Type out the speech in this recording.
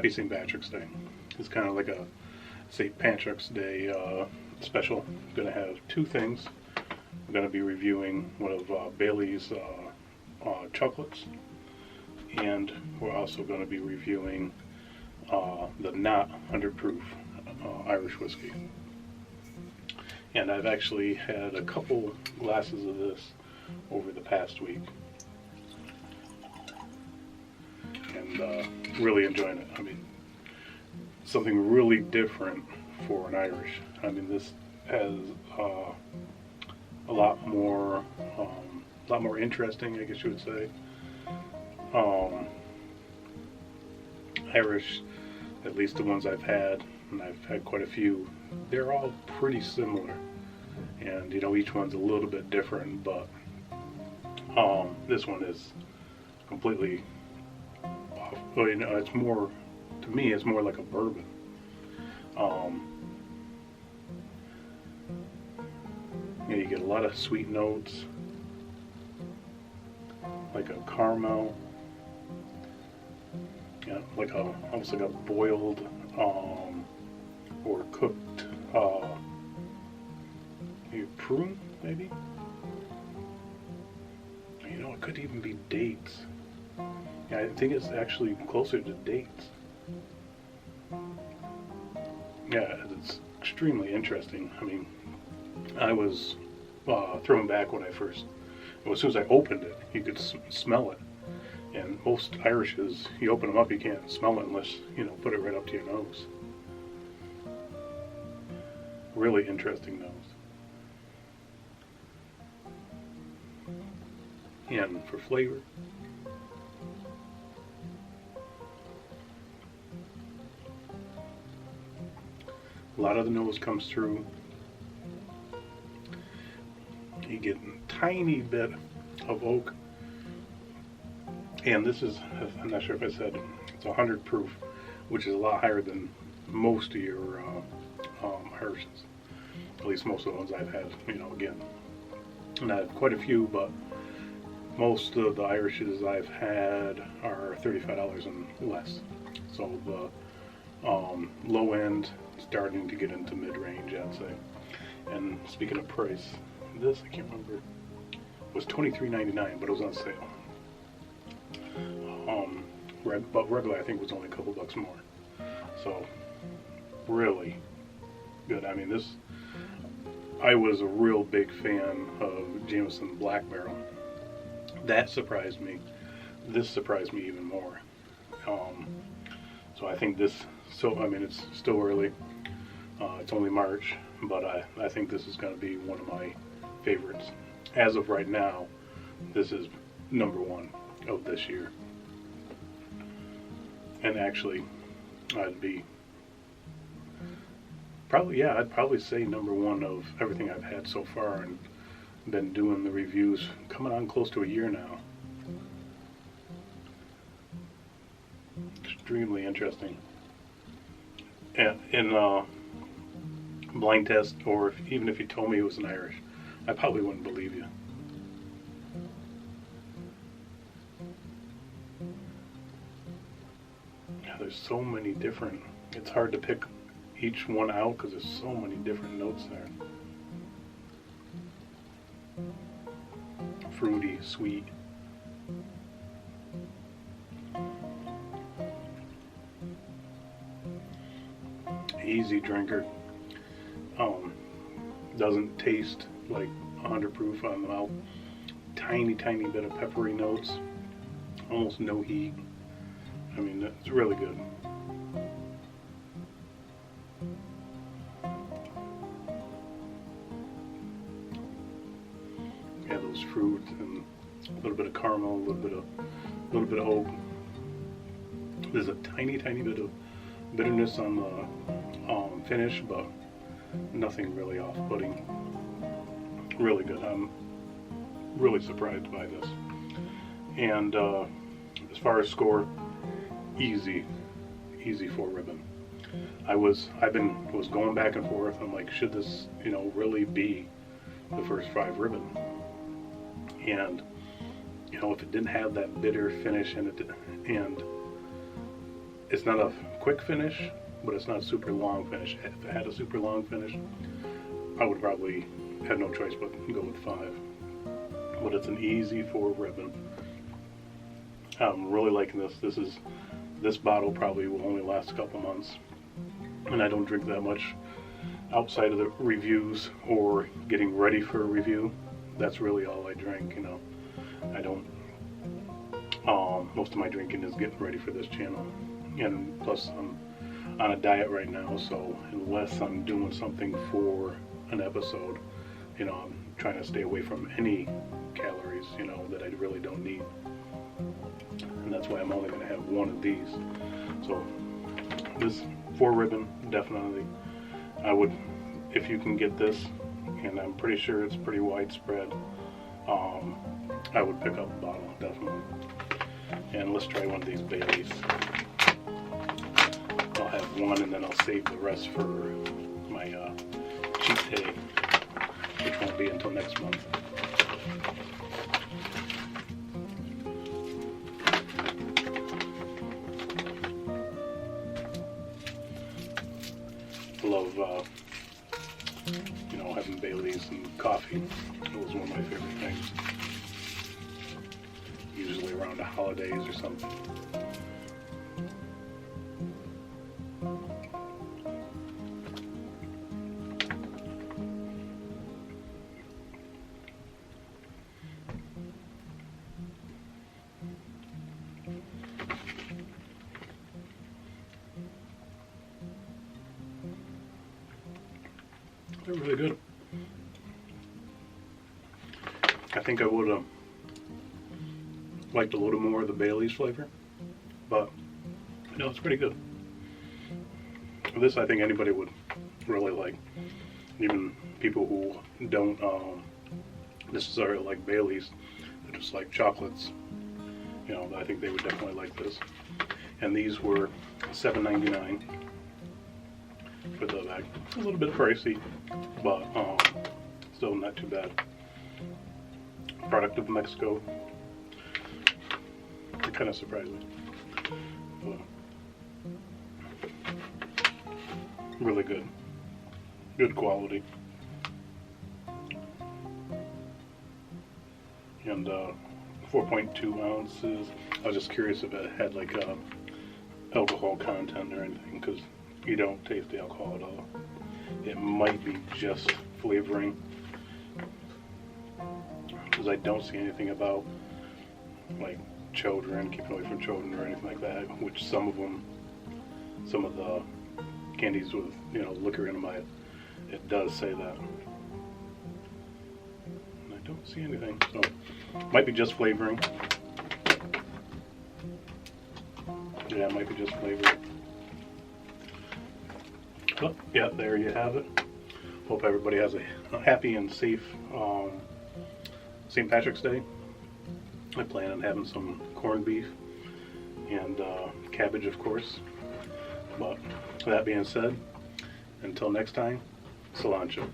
Happy St. Patrick's Day. It's kind of like a St. Patrick's Day special. I'm going to have two things. I'm going to be reviewing one of Bailey's chocolates, and we're also going to be reviewing the not 100 proof Irish whiskey. And I've actually had a couple glasses of this over the past week, and really enjoying it. I mean, something really different for an Irish. I mean, this has a lot more interesting, I guess you would say. Irish, at least the ones I've had, and I've had quite a few, they're all pretty similar. And, you know, each one's a little bit different, but this one is completely off. Well, you know, it's more, to me, it's more like a bourbon. You know, you get a lot of sweet notes, like a caramel, yeah, like almost like a boiled or cooked maybe prune, maybe. You know, it could even be dates. Yeah, I think it's actually closer to dates. Yeah, it's extremely interesting. I mean, I was thrown back when I first, well, as soon as I opened it, you could smell it. And most Irishes, you open them up, you can't smell it unless, you know, put it right up to your nose. Really interesting nose. And for flavor, a lot of the nose comes through. You get a tiny bit of oak. And this is, I'm not sure if I said, it's 100 proof, which is a lot higher than most of your Irishes. At least most of the ones I've had, you know, again. And I have quite a few, but most of the Irishes I've had are $35 and less. So the low end, starting to get into mid-range, I'd say. And speaking of price, this, I can't remember, was $23.99, but it was on sale. But regular, I think, was only a couple bucks more. So, really good. I mean, this, I was a real big fan of Jameson Black Barrel. That surprised me. This surprised me even more. So I think this, I mean, it's still early. It's only March, but I think this is going to be one of my favorites. As of right now, this is number one of this year. And actually, I'd probably say number one of everything I've had so far, and been doing the reviews coming on close to a year now. Extremely interesting. And in blind test, or even if you told me it was an Irish, I probably wouldn't believe you. Yeah, there's so many different, it's hard to pick each one out because there's so many different notes there. Fruity, sweet. Easy drinker. Doesn't taste like 100 proof on the mouth. Tiny bit of peppery notes. Almost no heat. I mean, it's really good. Yeah, those fruits and a little bit of caramel, a little bit of oak. There's a tiny bit of bitterness on the finish, but nothing really off-putting. Really good. I'm really surprised by this. And as far as score, easy 4 ribbon. I was going back and forth. I'm like, should this, you know, really be the first 5 ribbon? And you know, if it didn't have that bitter finish in it, and it's not a quick finish, but it's not a super long finish. If it had a super long finish, I would probably have no choice but go with 5. But it's an easy 4 ribbon. I'm really liking this. This bottle probably will only last a couple months, and I don't drink that much outside of the reviews or getting ready for a review. That's really all I drink, you know. I don't. Most of my drinking is getting ready for this channel, and plus I'm on a diet right now, so unless I'm doing something for an episode, you know, I'm trying to stay away from any calories, you know, that I really don't need. And that's why I'm only going to have one of these. So this 4 ribbon, definitely, I would, if you can get this, and I'm pretty sure it's pretty widespread, I would pick up a bottle, definitely. And let's try one of these Baileys. I'll have one and then I'll save the rest for my cheat day, which won't be until next month. I love, you know, having Baileys and coffee. It was one of my favorite things. Usually around the holidays or something. They're really good. I think I would have liked a little more of the Bailey's flavor, but no, it's pretty good. This I think anybody would really like, even people who don't necessarily like Bailey's, they just like chocolates. You know, I think they would definitely like this. And these were $7.99 for the bag. A little bit pricey, but still not too bad. Product of Mexico. It kind of surprised me. Really good. Good quality. And 4.2 ounces. I was just curious if it had like alcohol content or anything, because you don't taste the alcohol at all. It might be just flavoring, because I don't see anything about like children, keeping away from children or anything like that, which some of the candies with, you know, liquor in them, it does say that. And I don't see anything, so might be just flavoring. Yeah, it might be just flavoring. But yeah, there you have it. Hope everybody has a happy and safe St. Patrick's Day. I plan on having some corned beef and cabbage, of course. But that being said, until next time, cilantro.